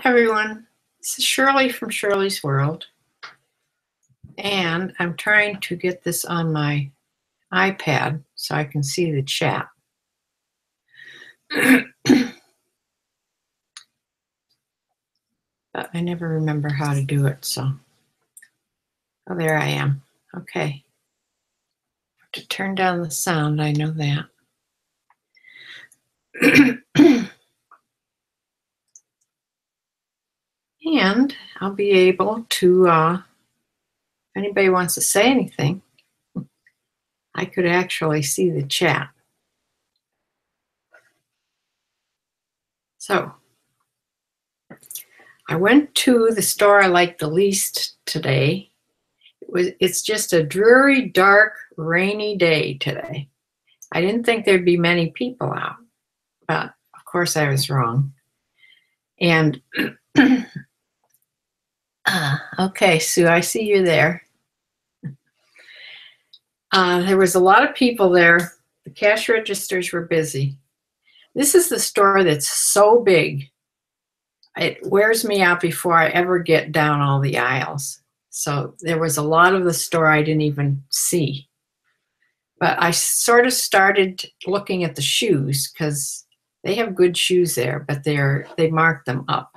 Hi everyone, this is Shirley from Shirley's World, and I'm trying to get this on my iPad so I can see the chat. But I never remember how to do it, so. Oh, there I am. Okay. I have to turn down the sound, I know that. And I'll be able to, if anybody wants to say anything, I could actually see the chat. So, I went to the store I liked the least today. It's just a dreary, dark, rainy day today. I didn't think there'd be many people out, but of course I was wrong. And okay, Sue, I see you there. There was a lot of people there. The cash registers were busy. This is the store that's so big. It wears me out before I ever get down all the aisles. So there was a lot of the store I didn't even see. But I sort of started looking at the shoes because they have good shoes there, but they marked them up.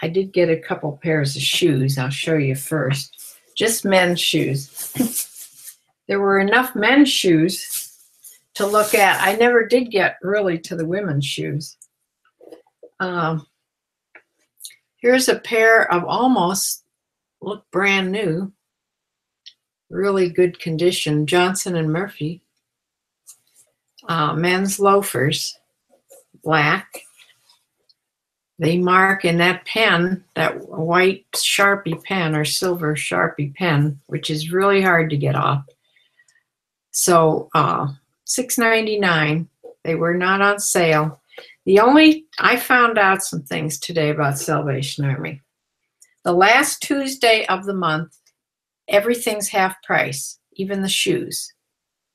I did get a couple pairs of shoes. I'll show you first. Just men's shoes. There were enough men's shoes to look at. I never did get really to the women's shoes. Here's a pair of almost look brand new, really good condition, Johnson and Murphy men's loafers, black. They mark in that pen, that white Sharpie pen or silver Sharpie pen, which is really hard to get off. So $6.99. They were not on sale. I found out some things today about Salvation Army. The last Tuesday of the month, everything's half price, even the shoes.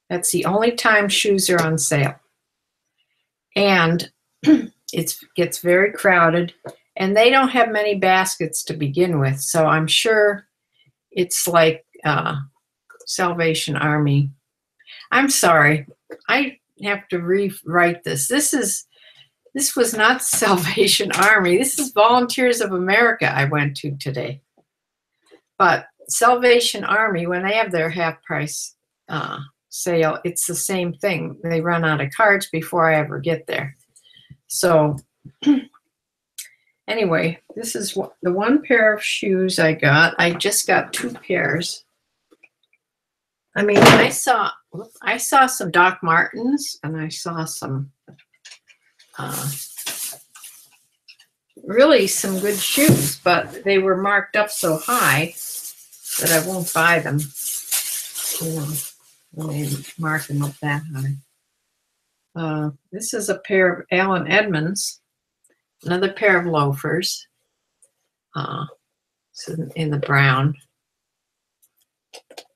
That's the only time shoes are on sale. And it gets very crowded, and they don't have many baskets to begin with, so I'm sure it's like Salvation Army. I'm sorry, I have to rewrite this. This was not Salvation Army. This is Volunteers of America I went to today. But Salvation Army, when they have their half price sale, it's the same thing. They run out of cards before I ever get there. So anyway, this is the one pair of shoes I got. I just got two pairs. I mean, I saw some Doc Martens, and I saw some really some good shoes, but they were marked up so high that I won't buy them. When they mark them up that high. This is a pair of Allen Edmonds, another pair of loafers, in the brown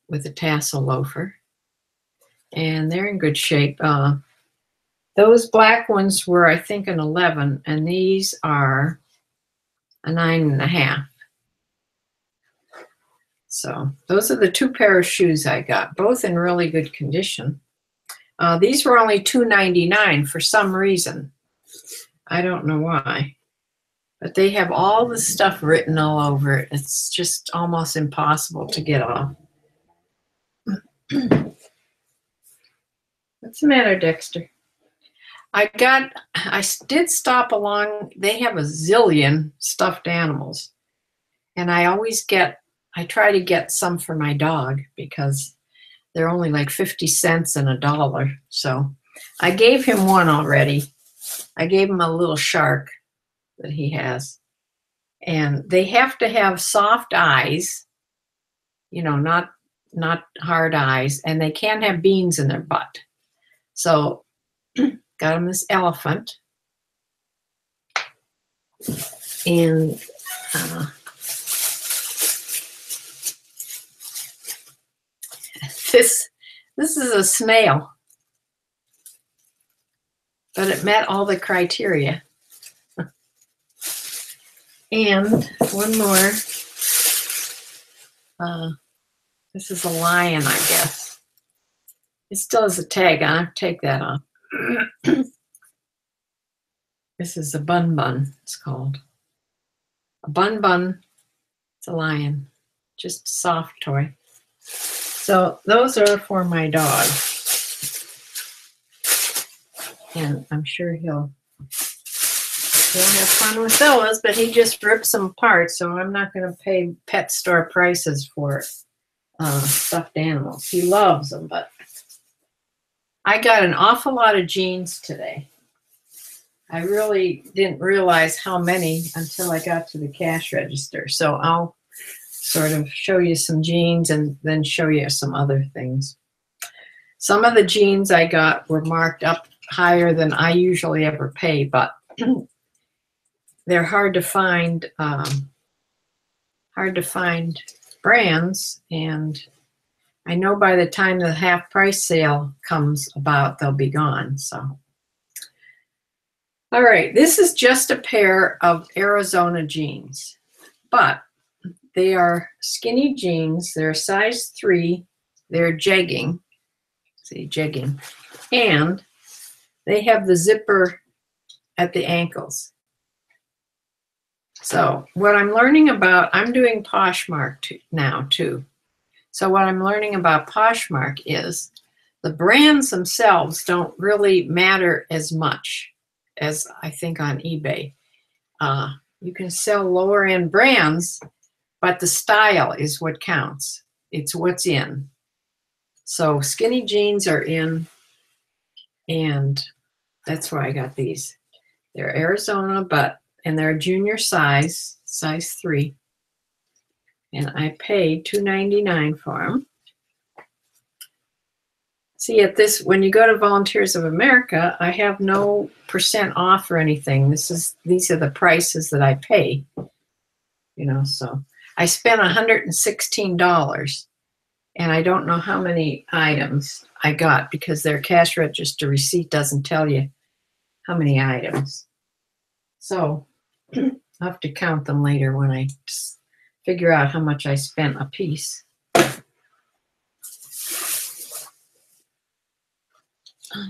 with a tassel loafer, and they're in good shape. Those black ones were, I think, an 11, and these are a 9.5. So those are the two pair of shoes I got, both in really good condition. These were only $2.99 for some reason. I don't know why. But they have all the stuff written all over it. It's just almost impossible to get off. What's the matter, Dexter? I did stop along. They have a zillion stuffed animals. And I try to get some for my dog because they're only like 50 cents and $1. So I gave him one already. I gave him a little shark that he has. And they have to have soft eyes, you know, not hard eyes, and they can't have beans in their butt. So got him this elephant. And this is a snail, but it met all the criteria. And one more. This is a lion, I guess. It still has a tag on it. Take that off. This is a bun bun, it's called. A bun bun. It's a lion. Just a soft toy. So those are for my dog. And I'm sure he'll have fun with those, but he just rips them apart, so I'm not going to pay pet store prices for stuffed animals. He loves them, but I got an awful lot of jeans today. I really didn't realize how many until I got to the cash register. So I'll sort of show you some jeans and then show you some other things. Some of the jeans I got were marked up higher than I usually ever pay, but they're hard to find brands, and I know by the time the half price sale comes about, they'll be gone. So, all right, this is just a pair of Arizona jeans, but they are skinny jeans. They're size 3. They're jegging. See, jegging. And they have the zipper at the ankles. So what I'm learning about, I'm doing Poshmark now too. So what I'm learning about Poshmark is the brands themselves don't really matter as much as I think on eBay. You can sell lower end brands, but the style is what counts. It's what's in. So skinny jeans are in, and that's why I got these. They're Arizona, and they're a junior size 3. And I paid $2.99 for them. See, when you go to Volunteers of America, I have no % off or anything. These are the prices that I pay. So I spent $116, and I don't know how many items I got because their cash register receipt doesn't tell you how many items. So I'll have to count them later when I figure out how much I spent a piece.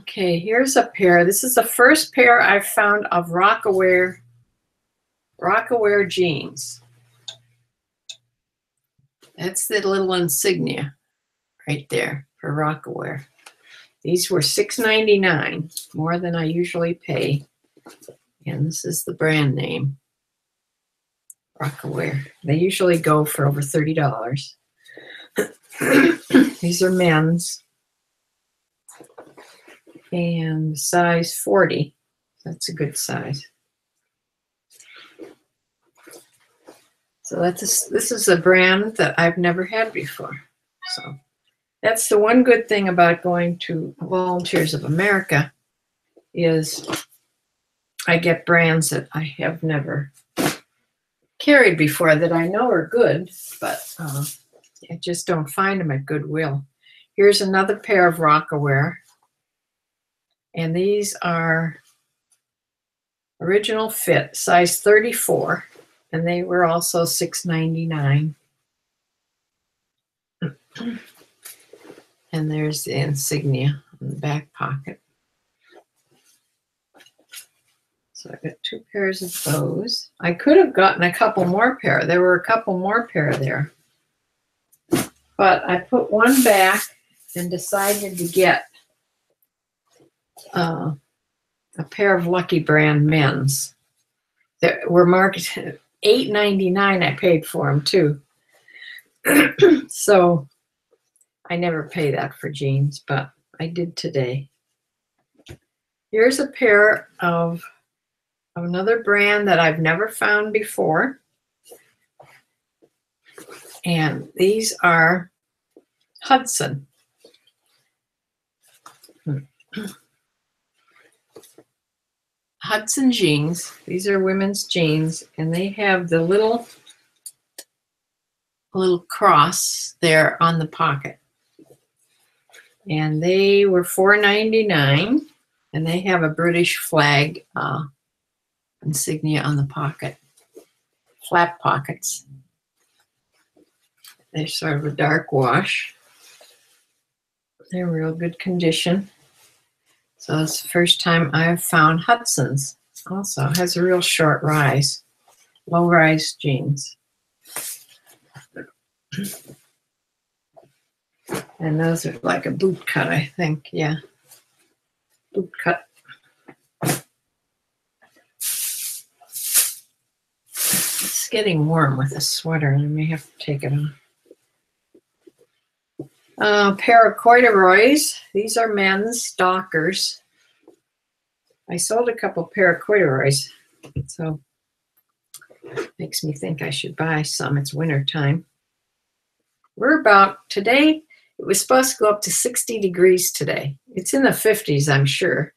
Okay, here's a pair. This is the first pair I've found of Rockaware jeans. That's the little insignia right there for Rockaware. These were $6.99, more than I usually pay. And this is the brand name, Rockaware. They usually go for over $30. These are men's. And size 40. That's a good size. So this is a brand that I've never had before. So that's the one good thing about going to Volunteers of America is I get brands that I have never carried before that I know are good, but I just don't find them at Goodwill. Here's another pair of Rockaware. And these are original fit, size 34, and they were also $6.99. And there's the insignia in the back pocket. So I got 2 pairs of those. I could have gotten a couple more pair. There were a couple more pair there. But I put one back and decided to get a pair of Lucky Brand men's. They were marked $8.99. I paid for them too. So I never pay that for jeans, but I did today. Here's a pair of another brand that I've never found before. And these are Hudson. Hudson jeans. These are women's jeans, and they have the little cross there on the pocket. And they were $4.99, and they have a British flag insignia on the pocket. flat pockets. They're sort of a dark wash. They're in real good condition. So it's the first time I've found Hudson's. Also has a real short rise, low rise jeans. And those are like a boot cut, I think. Yeah, boot cut. It's getting warm with a sweater. I may have to take it off. Pair of corduroys. These are men's Dockers. I sold a couple pair of corduroys, so makes me think I should buy some. It's winter time. We're about, today, it was supposed to go up to 60 degrees today. It's in the 50s, I'm sure.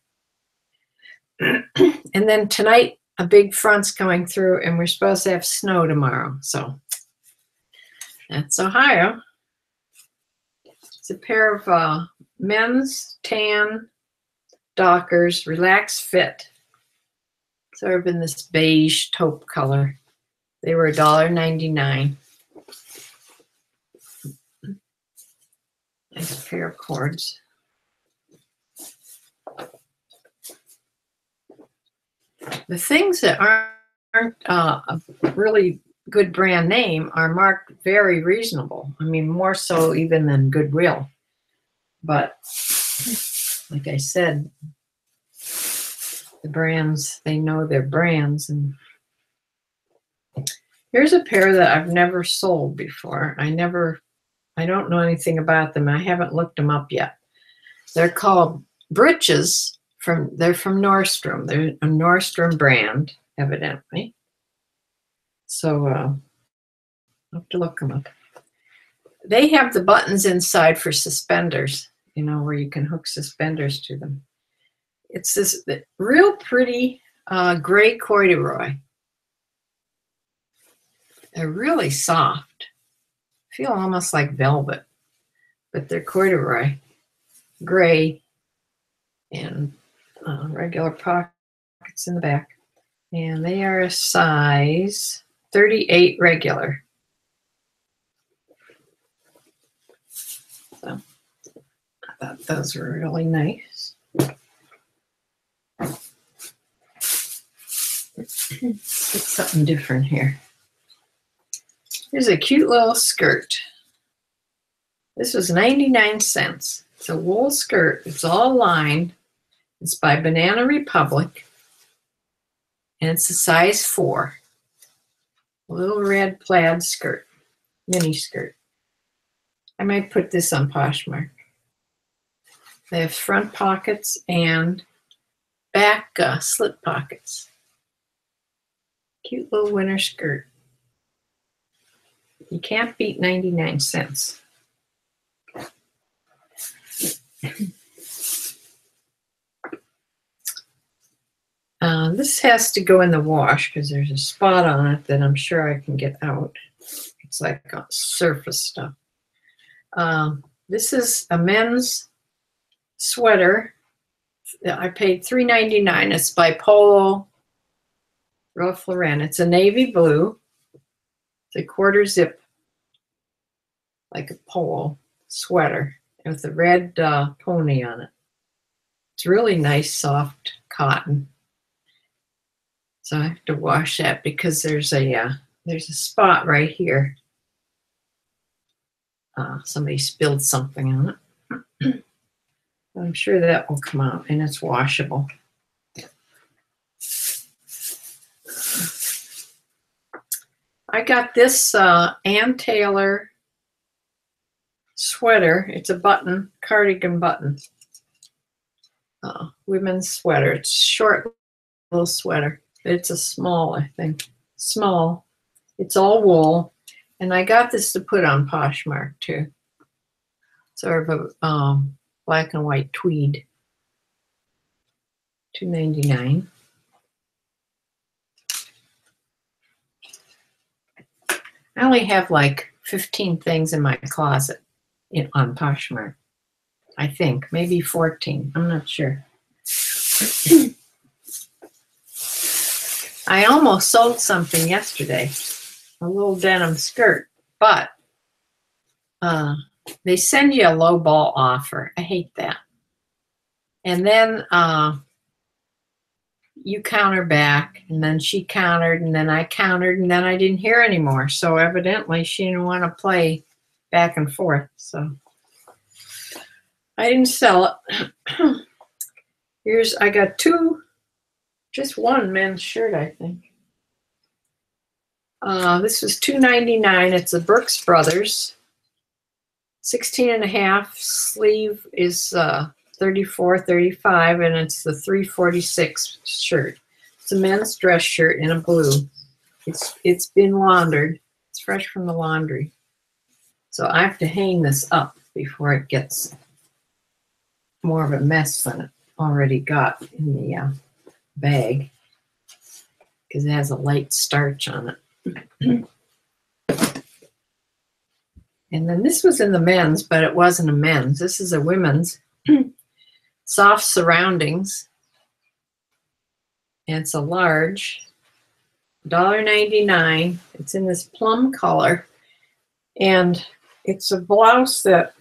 And then tonight, a big front's coming through, and we're supposed to have snow tomorrow. So that's Ohio. It's a pair of men's tan Dockers, relaxed fit. Sort of in this beige taupe color. They were $1.99. Nice pair of cords. The things that aren't a really good brand name are marked very reasonable. I mean, more so even than Goodwill. But like I said, the brands, they know their brands. And here's a pair that I've never sold before. I don't know anything about them. I haven't looked them up yet. They're called Breeches. They're from Nordstrom. They're a Nordstrom brand, evidently. So I'll have to look them up. They have the buttons inside for suspenders, you know, where you can hook suspenders to them. It's this real pretty gray corduroy. They're really soft. Feel almost like velvet, but they're corduroy, gray, and regular pockets in the back. And they are a size 38 regular. So I thought those were really nice. Let's get something different here. Here's a cute little skirt. This was 99 cents. It's a wool skirt. It's all lined. It's by Banana Republic. And it's a size 4. A little red plaid skirt. Mini skirt. I might put this on Poshmark. They have front pockets and back slip pockets. Cute little winter skirt. You can't beat 99 cents. This has to go in the wash because there's a spot on it that I'm sure I can get out. It's like surface stuff. This is a men's sweater. I paid $3.99. It's by Polo Ralph Lauren. It's a navy blue. It's a quarter zip, like a polo sweater with a red pony on it. It's really nice, soft cotton. So I have to wash that because there's a spot right here. Somebody spilled something on it. I'm sure that will come out, and it's washable. I got this Ann Taylor sweater. It's a button, cardigan button. Women's sweater. It's short little sweater. It's a small, I think. Small. It's all wool. And I got this to put on Poshmark too. Sort of a black and white tweed. $2.99. I only have like 15 things in my closet on Poshmark. I think. Maybe 14. I'm not sure. I almost sold something yesterday. a little denim skirt, but they send you a low ball offer. I hate that. And then you counter back, and then she countered, and then I countered, and then I didn't hear anymore. So evidently she didn't want to play back and forth. So I didn't sell it. I got just one men's shirt, I think. This was $2.99. It's a Brooks Brothers. 16.5. Sleeve is 34.35, and it's the 346 shirt. It's a men's dress shirt in a blue. It's been laundered. It's fresh from the laundry. So I have to hang this up before it gets more of a mess than it already got in the bag, because it has a light starch on it. And then this was in the men's, but it wasn't a men's. This is a women's. Soft Surroundings. And it's a large. $1.99. It's in this plum color. And it's a blouse that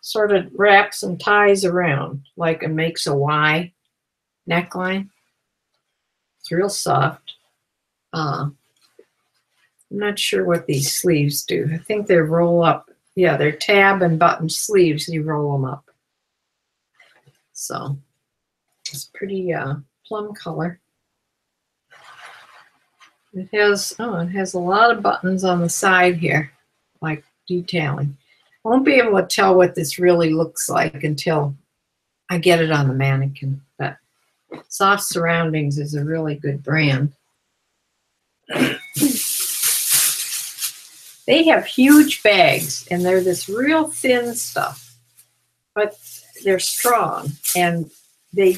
sort of wraps and ties around, like it makes a Y neckline. It's real soft. I'm not sure what these sleeves do. I think they roll up. Yeah, they're tab and button sleeves. You roll them up. So it's pretty plum color. It has a lot of buttons on the side here, like detailing. I won't be able to tell what this really looks like until I get it on the mannequin. But Soft Surroundings is a really good brand. They have huge bags, and they're this real thin stuff, but they're strong, and they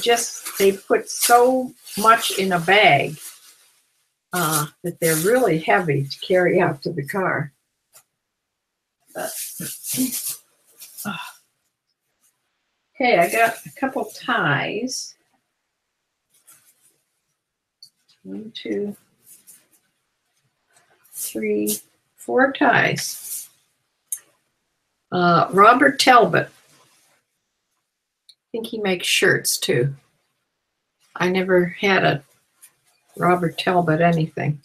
put so much in a bag that they're really heavy to carry out to the car. But, okay, I got a couple ties. 1, 2, 3, 4 ties. Robert Talbot. I think he makes shirts too. I never had a Robert Talbot anything.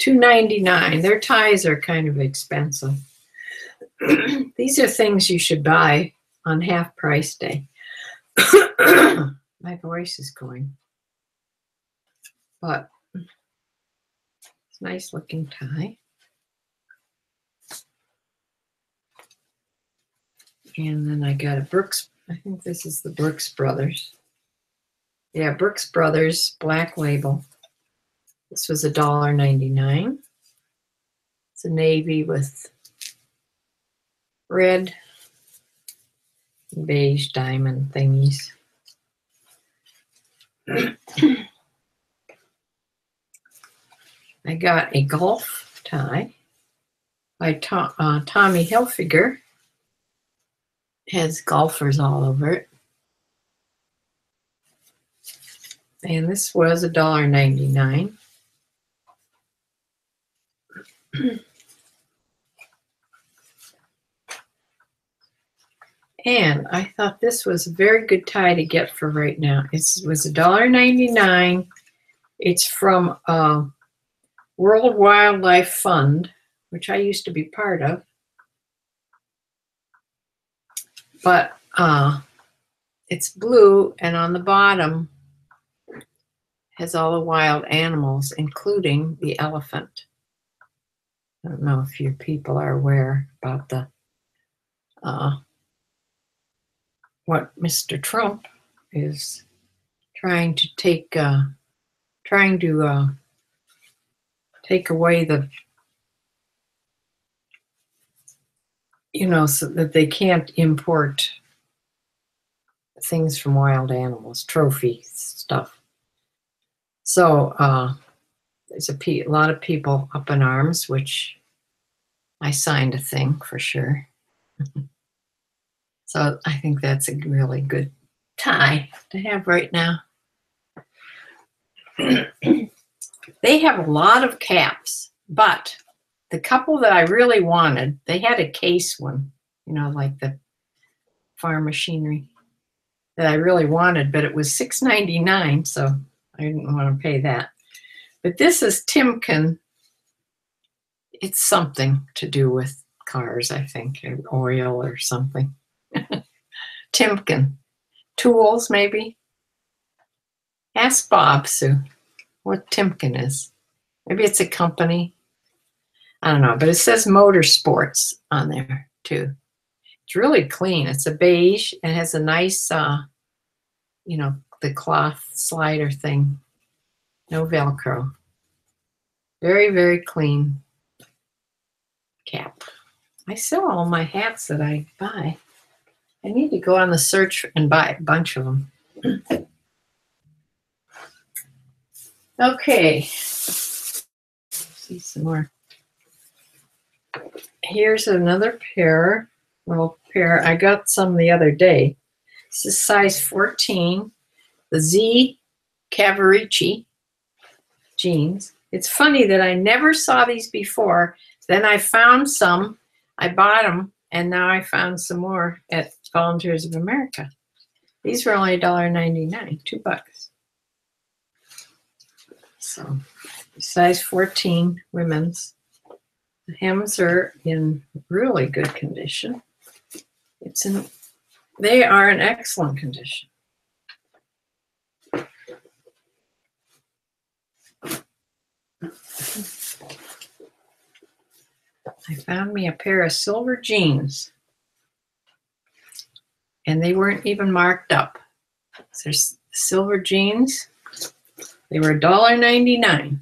$2.99. Their ties are kind of expensive. These are things you should buy on half price day. My voice is going. But it's a nice looking tie. And then I got a Brooks, I think this is the Brooks Brothers. Yeah, Brooks Brothers, black label. This was $1.99. It's a navy with red and beige diamond thingies. I got a golf tie by Tommy Hilfiger. Has golfers all over it. And this was $1.99. And I thought this was a very good tie to get for right now. It was $1.99. It's from World Wildlife Fund, which I used to be part of. But it's blue, and on the bottom has all the wild animals, including the elephant. I don't know if you people are aware about the what Mr. Trump is trying to take away the, so that they can't import things from wild animals, trophy stuff. So there's a lot of people up in arms, which I signed a thing for sure. So I think that's a really good tie to have right now. They have a lot of caps, but the couple that I really wanted, they had a case one, you know, like the farm machinery that I really wanted, but it was $6.99, so I didn't want to pay that. But this is Timken. It's something to do with cars, I think, or oil or something. Timken. Tools, maybe? Ask Bob, Sue, what Timken is. Maybe it's a company. I don't know, but it says Motorsports on there, too. It's really clean. It's a beige. It has a nice, you know, the cloth slider thing. No Velcro. Very, very clean cap. I sell all my hats that I buy. I need to go on the search and buy a bunch of them. Okay. Let's see some more. Here's another pair. Little pair. I got some the other day. This is size 14. The Z Cavarici jeans. It's funny that I never saw these before. Then I found some. I bought them, and now I found some more at Volunteers of America. These were only $1.99, $2. So, size 14, women's. The hems are in really good condition. They are in excellent condition. I found me a pair of silver jeans, and they weren't even marked up. So there's silver jeans. They were $1.99.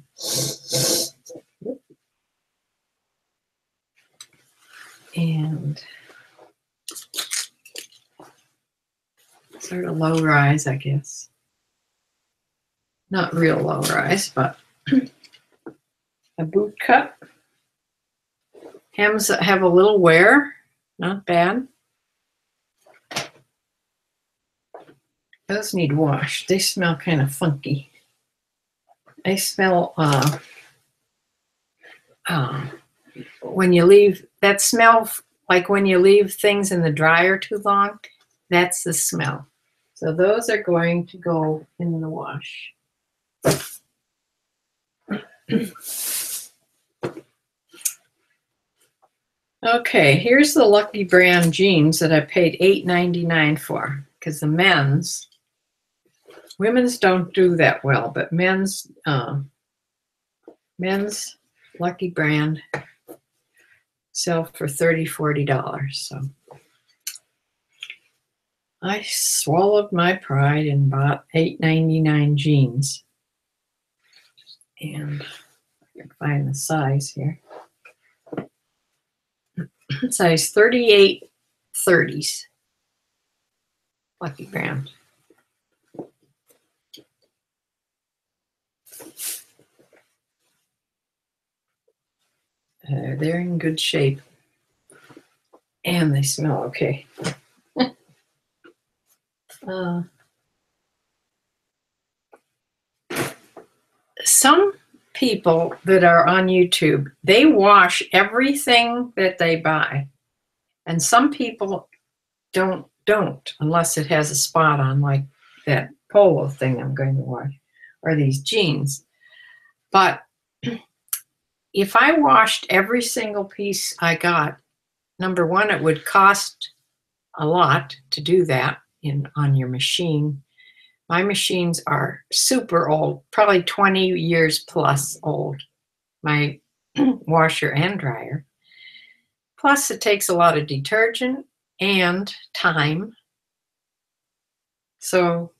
And sort of low rise, I guess. Not real low rise, but a boot cut. Hems that have a little wear, not bad. Those need washed. They smell kind of funky. They smell, when you leave, that smell like when you leave things in the dryer too long, that's the smell. So those are going to go in the wash. Okay, here's the Lucky Brand jeans that I paid $8.99 for, because the women's don't do that well, but men's Lucky Brand sell for $30, $40. So I swallowed my pride and bought $8.99 jeans. And I can find the size here. Size 38 30s. Lucky Brand. They're in good shape. And they smell okay. Some people that are on YouTube, they wash everything that they buy. And some people don't unless it has a spot on, like that polo thing I'm going to wash, or these jeans. But if I washed every single piece I got, number one, it would cost a lot to do that on your machine. My machines are super old, probably 20 years plus old, my washer and dryer. Plus, it takes a lot of detergent and time. So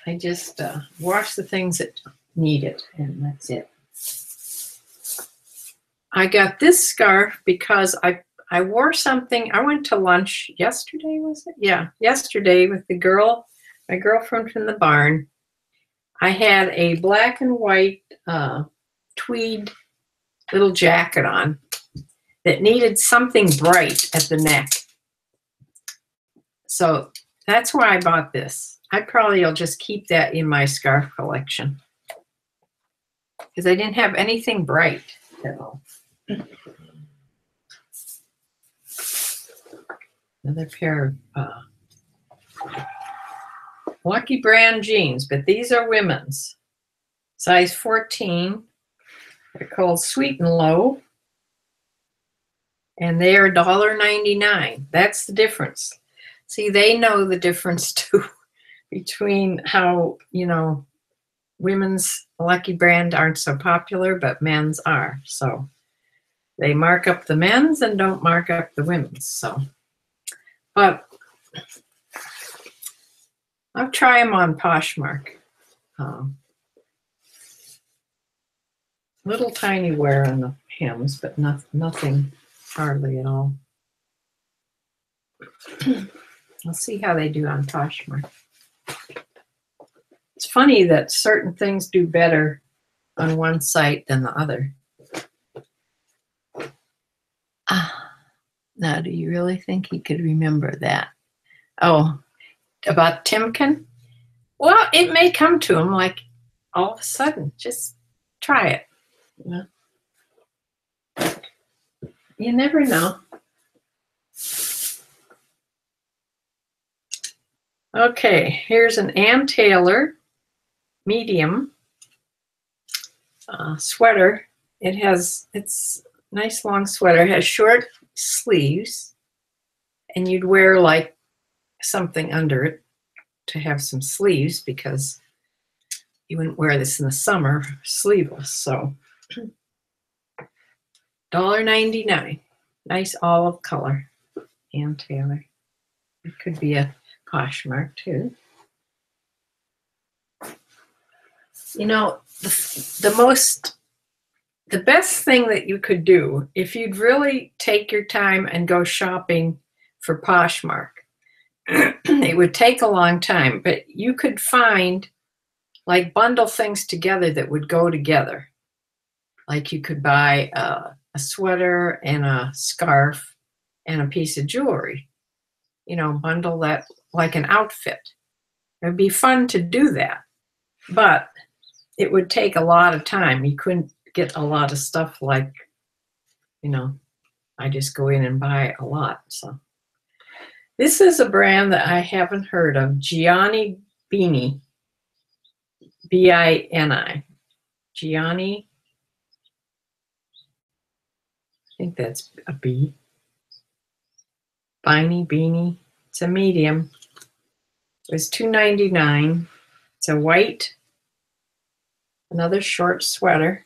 I just wash the things that need it, and that's it. I got this scarf because I wore something. I went to lunch yesterday, was it? Yeah, yesterday with my girlfriend from the barn. I had a black and white tweed little jacket on that needed something bright at the neck. So that's why I bought this. I probably will just keep that in my scarf collection because I didn't have anything bright at all. Another pair of Lucky Brand jeans, but these are women's. Size 14. They're called Sweet and Low. And they are $1.99. That's the difference. See, they know the difference too between how, you know, women's Lucky Brand aren't so popular, but men's are. So they mark up the men's and don't mark up the women's. So, but I'll try them on Poshmark. Little tiny wear on the hems, but nothing hardly at all. I'll see how they do on Poshmark. It's funny that certain things do better on one site than the other. Now, do you really think he could remember that? Oh, about Timken? Well, it may come to him like all of a sudden. Just try it. You know? You never know. Okay, here's an Ann Taylor medium sweater. It's a nice long sweater. It has short sleeves, and you'd wear like something under it to have some sleeves because you wouldn't wear this in the summer sleeveless. So $1.99. Nice olive color. Ann Taylor. It could be a Poshmark too. You know, the best thing that you could do if you'd really take your time and go shopping for Poshmark, it would take a long time, but you could find, like, bundle things together that would go together. Like you could buy a sweater and a scarf and a piece of jewelry. You know, bundle that like an outfit. It would be fun to do that, but it would take a lot of time. You couldn't get a lot of stuff like, you know, I just go in and buy a lot. So this is a brand that I haven't heard of, Gianni Bini, B-I-N-I. Gianni, I think that's a B. Beanie. It's a medium. It was $2.99. It's a white, another short sweater.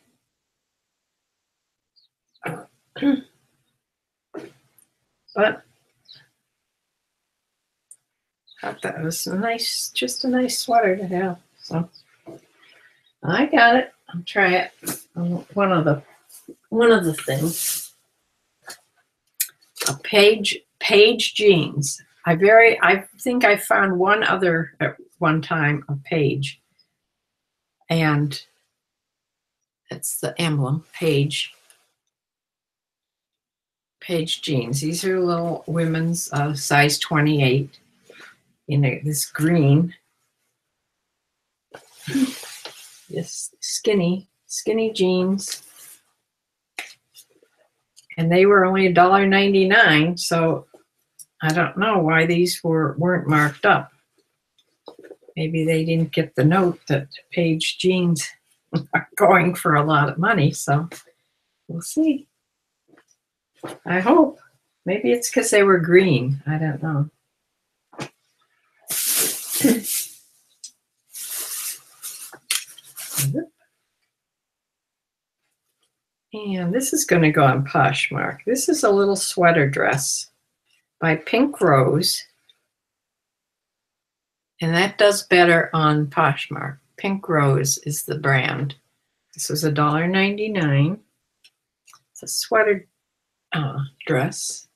But I thought that was nice, just a nice sweater to have. So I got it. I'll try it on one of the things. A Page jeans. I think I found one other at one time, a Page, and it's the emblem, Page jeans. These are little women's size 28 in this green. This skinny jeans. And they were only $1.99, so I don't know why these weren't marked up. Maybe they didn't get the note that Page jeans are going for a lot of money, so we'll see. I hope. Maybe it's because they were green. I don't know. And this is going to go on Poshmark. This is a little sweater dress by Pink Rose. And that does better on Poshmark. Pink Rose is the brand. This was $1.99. It's a sweater dress.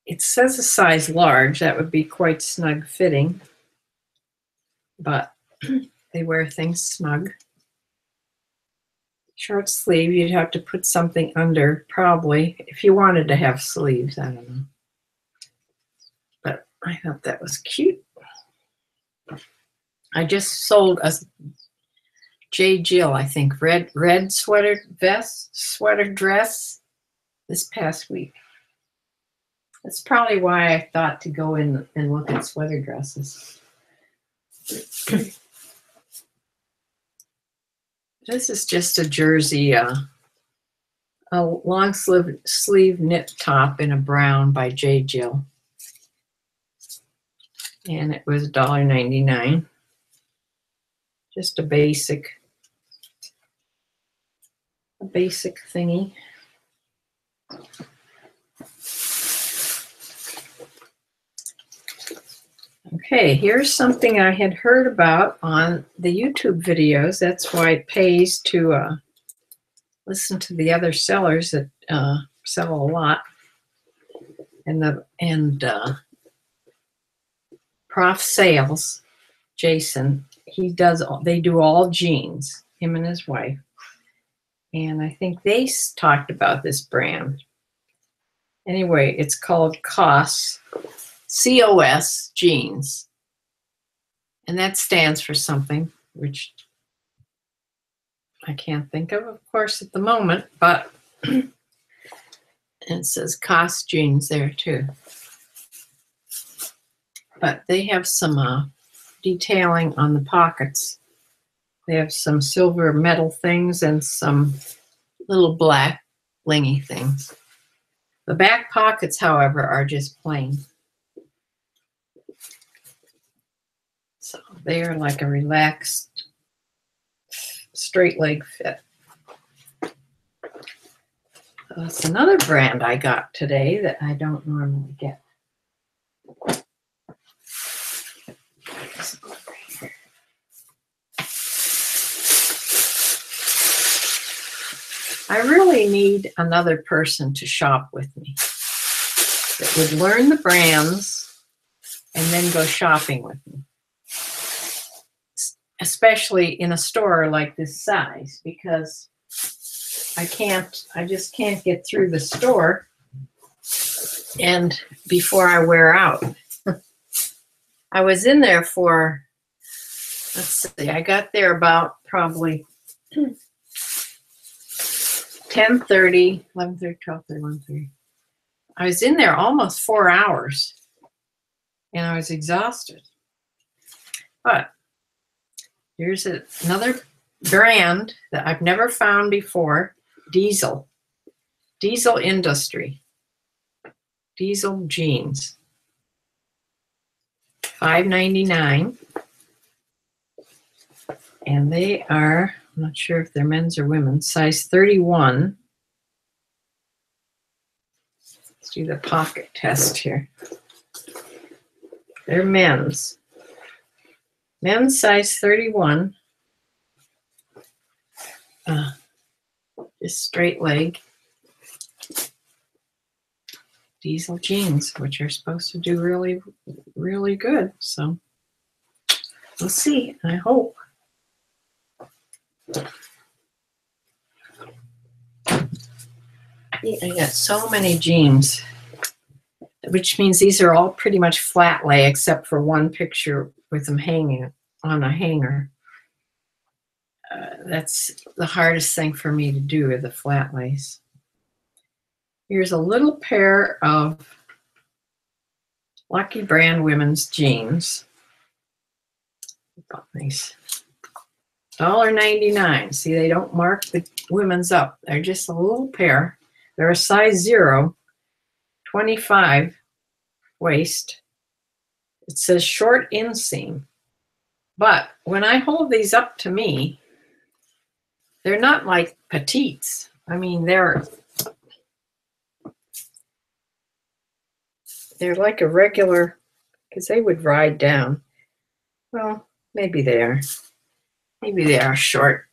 It says a size large. That would be quite snug fitting. But they wear things snug. Short sleeve, you'd have to put something under, probably, if you wanted to have sleeves. I don't know. But I thought that was cute. I just sold a J. Jill, I think, red sweater dress this past week. That's probably why I thought to go in and look at sweater dresses. This is just a jersey, a long sleeve knit top in a brown by J. Jill. And it was $1.99. Just a basic thingy. Okay, here's something I had heard about on the YouTube videos. That's why it pays to listen to the other sellers that sell a lot. And Prof Sales, Jason, they do all jeans, him and his wife. And I think they talked about this brand. Anyway, it's called COS, COS jeans. And that stands for something, which I can't think of course, at the moment, but it says COS jeans there too. But they have some detailing on the pockets. They have some silver metal things and some little black blingy things. The back pockets, however, are just plain. So they are like a relaxed, straight leg fit. That's another brand I got today that I don't normally get. I really need another person to shop with me that would learn the brands and then go shopping with me. Especially in a store like this size, because I just can't get through the store and before I wear out. I was in there for, let's see, I got there about probably 10:30, 11:30, 12:30, 1:30. I was in there almost 4 hours and I was exhausted. But here's another brand that I've never found before, Diesel Industry. Diesel jeans. $5.99. And they are, I'm not sure if they're men's or women's, size 31. Let's do the pocket test here. They're men's. Men's size 31. Just straight leg. Diesel jeans, which are supposed to do really, really good. So we'll see. I hope. I got so many jeans, which means these are all pretty much flat lay except for one picture with them hanging on a hanger. That's the hardest thing for me to do with the flat lays. Here's a little pair of Lucky Brand women's jeans. Nice. $1.99. See, they don't mark the women's up. They're just a little pair. They're a size 0, 25 waist. It says short inseam. But when I hold these up to me, they're not like petites. I mean, they're like a regular, because they would ride down. Well, maybe they are. Maybe they are short.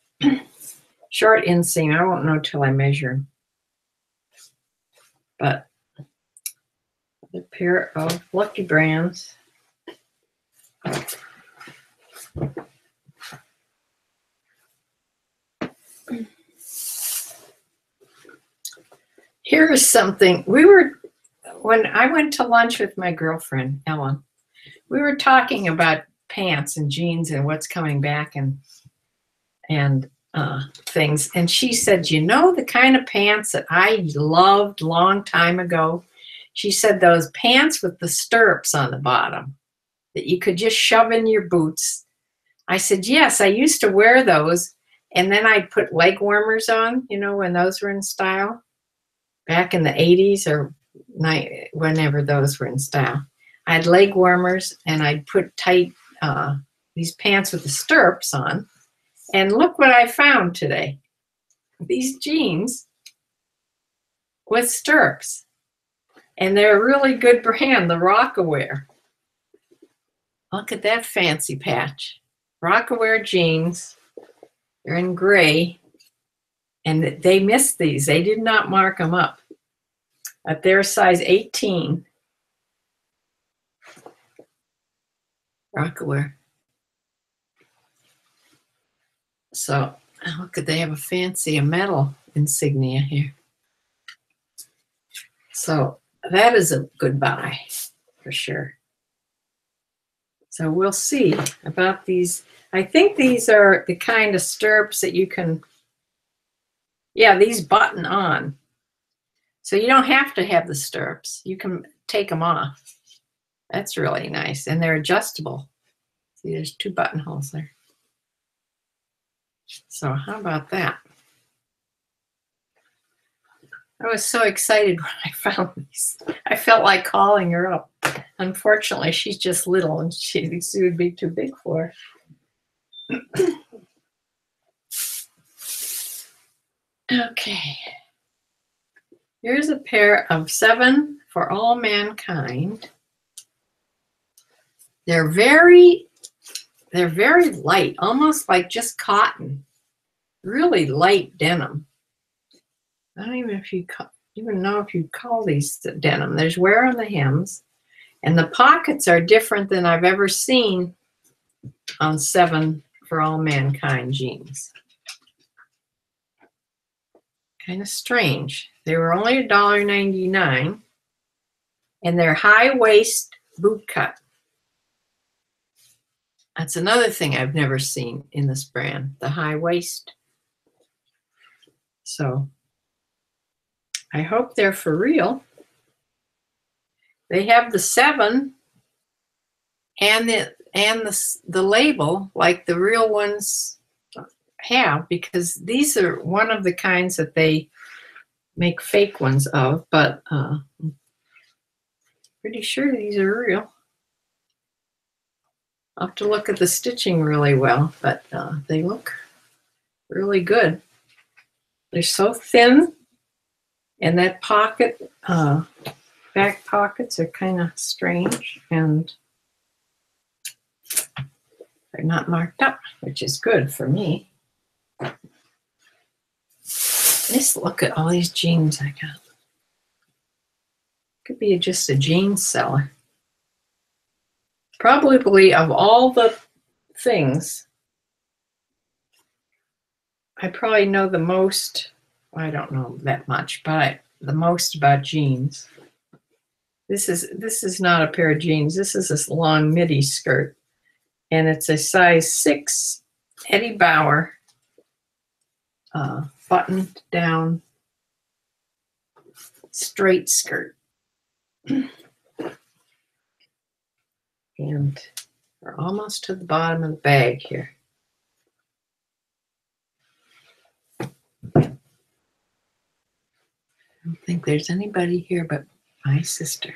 Short inseam. I won't know till I measure them. But a pair of Lucky Brands. Here is something. When I went to lunch with my girlfriend, Ellen, we were talking about pants and jeans and what's coming back. And and things. And she said, you know, the kind of pants that I loved long time ago? She said those pants with the stirrups on the bottom that you could just shove in your boots. I said, yes, I used to wear those. And then I'd put leg warmers on, you know, when those were in style back in the 80s or whenever those were in style. I had leg warmers and I'd put tight, these pants with the stirrups on. And look what I found today. These jeans with stirrups. And they're a really good brand, the Rockaware. Look at that fancy patch. Rockaware jeans. They're in gray. And they missed these. They did not mark them up. At their size 18. Rockaware. So look at, they have a metal insignia here. So that is a good buy for sure. So we'll see about these. I think these are the kind of stirrups that you can, yeah, these button on. So you don't have to have the stirrups. You can take them off. That's really nice. And they're adjustable. See, there's 2 buttonholes there. So how about that? I was so excited when I found these. I felt like calling her up. Unfortunately, she's just little and she would be too big for her. Okay. Here's a pair of 7 for all mankind. They're very light, almost like just cotton. Really light denim. I don't even know if you call these denim. There's wear on the hems, and the pockets are different than I've ever seen on 7 for all mankind jeans. Kind of strange. They were only $1.99, and they're high waist boot cut. That's another thing I've never seen in this brand, the high waist. So I hope they're for real. They have the 7 and the label like the real ones have, because these are one of the kinds that they make fake ones of, but pretty sure these are real. I'll have to look at the stitching really well, but they look really good. They're so thin, and that pocket, back pockets are kind of strange, and they're not marked up, which is good for me. Just look at all these jeans I got. Could be just a jeans seller. Probably of all the things, I probably know the most. I don't know that much, but the most about jeans. This is not a pair of jeans. This is this long midi skirt, and it's a size 6 Eddie Bauer buttoned down straight skirt. And we're almost to the bottom of the bag here. I don't think there's anybody here but my sister.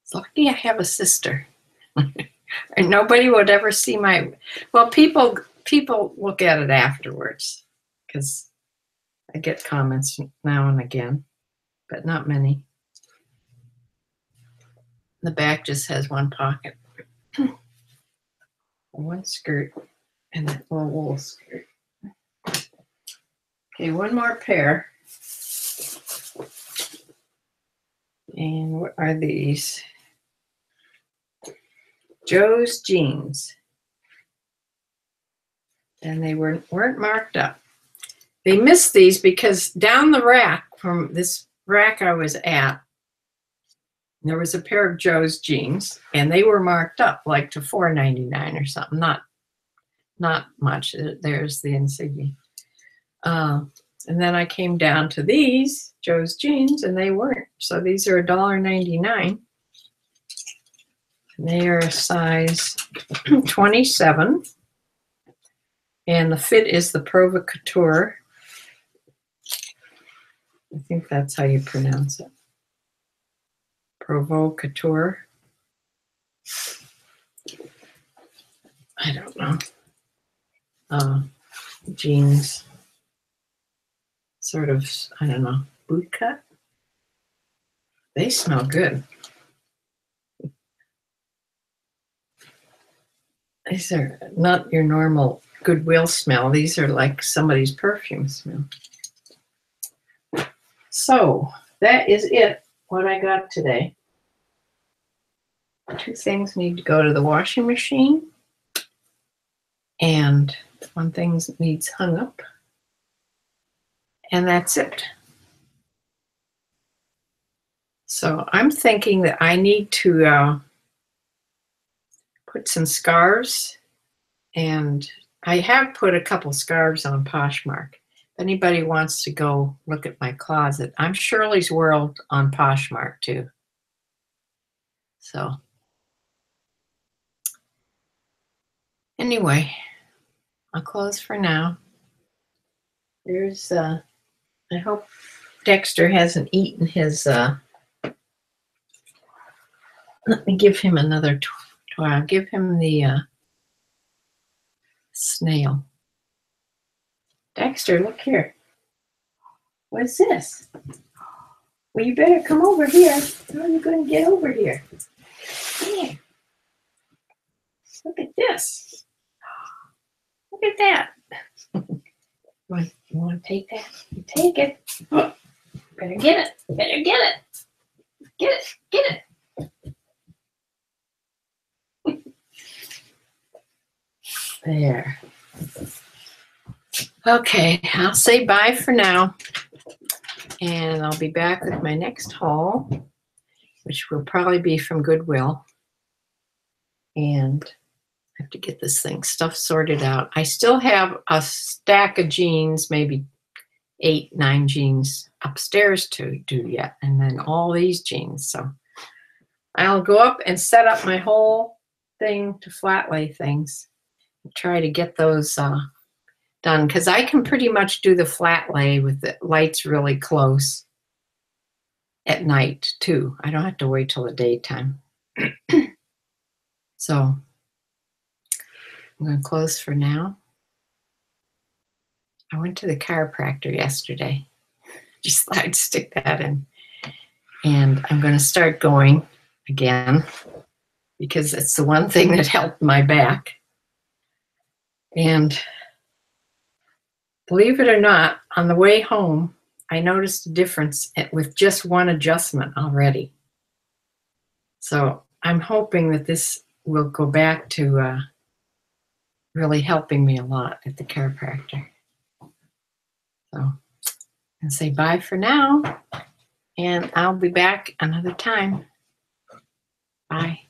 It's lucky I have a sister. And nobody would ever see my, well, people look at it afterwards, because I get comments now and again, but not many. The back just has 1 pocket. 1 skirt and that little wool skirt. Okay, 1 more pair. And what are these? Joe's jeans. And they weren't marked up. They missed these because down the rack from this rack I was at, There was a pair of Joe's jeans, and they were marked up like to $4.99 or something. Not much. There's the insignia. And then I came down to these Joe's jeans, and they weren't. So these are $1.99. They are a size 27, and the fit is the Provocateur. I think that's how you pronounce it. Provocateur. I don't know. Jeans. Sort of, I don't know, boot cut. They smell good. These are not your normal Goodwill smell. These are like somebody's perfume smell. So that is it, what I got today. 2 things need to go to the washing machine, and 1 thing needs hung up. And that's it. So I'm thinking that I need to put some scarves, and I have put a couple scarves on Poshmark. If anybody wants to go look at my closet, I'm Shirley's World on Poshmark too. So anyway, I'll close for now. There's I hope Dexter hasn't eaten his, let me give him another toy. I'll give him the snail. Dexter, look here. What's this? Well, you better come over here. How are you going to get over here? Come here. Look at this. Look at that. You want to take that? You take it. Oh, better get it. Better get it. Get it. Get it. There. Okay, I'll say bye for now. And I'll be back with my next haul, which will probably be from Goodwill. And I have to get this stuff sorted out. I still have a stack of jeans, maybe 8, 9 jeans upstairs to do yet, and then all these jeans. So I'll go up and set up my whole thing to flat lay things and try to get those done, because I can pretty much do the flat lay with the lights really close at night too. I don't have to wait till the daytime. So I'm going to close for now. I went to the chiropractor yesterday. Just thought I'd stick that in. And I'm going to start going again because it's the one thing that helped my back. And believe it or not, on the way home, I noticed a difference with just one adjustment already. So I'm hoping that this will go back to really helping me a lot at the chiropractor. So I'll say bye for now, and I'll be back another time. Bye.